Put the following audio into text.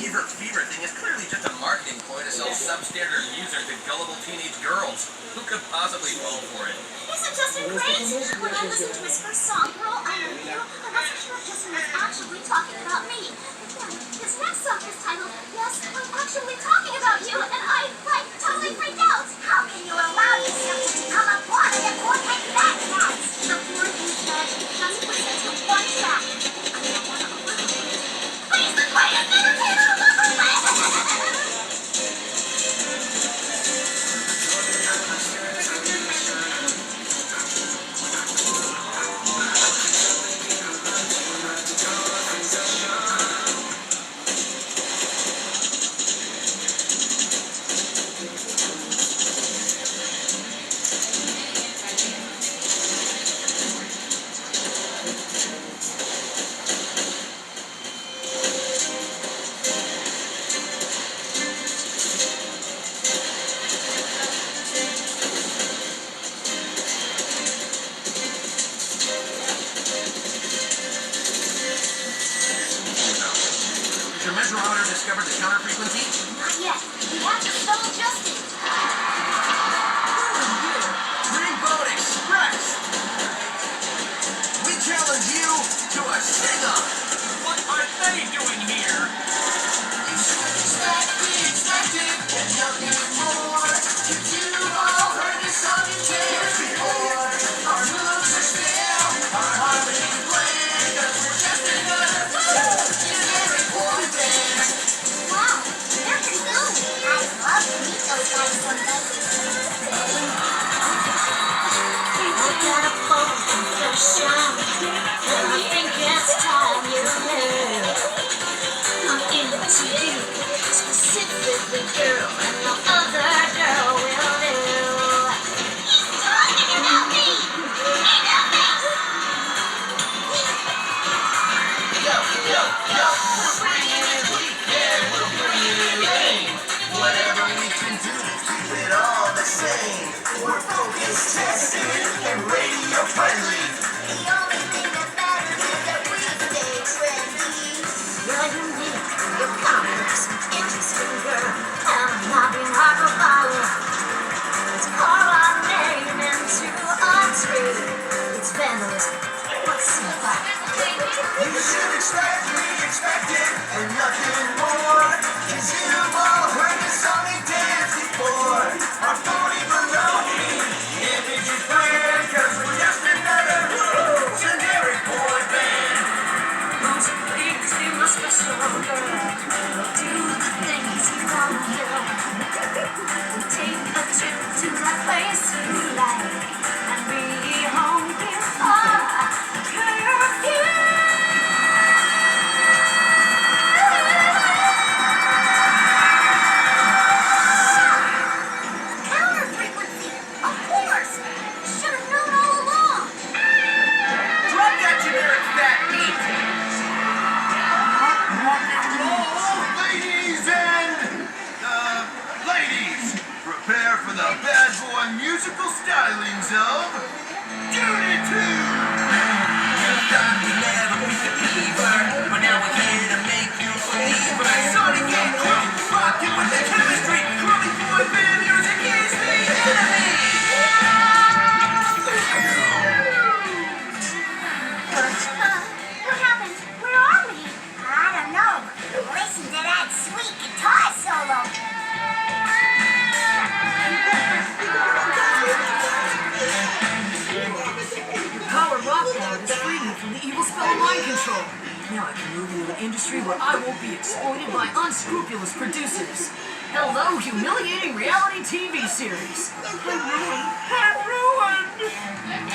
fever thing is clearly just a marketing ploy to sell substandard music to gullible teenage girls. Who could possibly fall for it? Isn't Justin great? When I listened to his first song, Girl, I Love You, I wasn't sure if Justin was actually talking about me. Then his next song is titled Yes, I'm Actually Talking About You, and I, totally freaked out. How can you allow yourself to become a part of the Quartet Fat Cats? The board is that just listen to one track. I don't want to overdo it. But he's the greatest entertainer I've ever met! Has your measurometer discovered the counter frequency? Not yet. We have to still adjust it. Dreamboat Express! We challenge you to a sing-off! What are they doing here? You should expect the expected and nothing more. You've all heard this song and dance before. Our moves are still, our harmony playing, 'cause we're just another generic boy band. Wow, they're pretty cool. I'd love to meet those guys someday. I got a bold confession, and I think it's time you knew. I'm into you, specifically, girl, and no other girl will do. He's talking about me! Hey, now, thanks! Yo, we'll bring you in heat, yeah, we'll bring you in lane. Whatever we can do to keep it all the same. We're focus tested and radio friendly. The only thing that matters is that we stay friendly. You're unique, you're complex, interesting, girl, and I'm not being hyperbolic. It's all our name into a tree. It's vandalism. What's the fact? You should expect the expected and nothing more. 'Cause you've all heard this song and danced before. Our phony baloney, image is brand, 'cause we're just another generic boy band. Won't you please be my special girl? Do the things you want to do. Take a trip to that place you like and be home before curfew. Counter frequency! Of course! Should have known all along! Drop that generic fat beat. Ladies and ladies, prepare for the bad boy musical stylings of Duty 2. You thought we never beat the fever, but now we're here to make you believer. Sonic and Crew, rockin' with the chemistry. Curly boy band, yours against the enemy. What happened? Where are we? I don't know. Listen to that sweet guitar solo. Your power rock ballad has freed me from the evil spell of mind control. Now I can move into an industry where I won't be exploited by unscrupulous producers. Hello, humiliating reality TV series. I'm ruined. I'm ruined.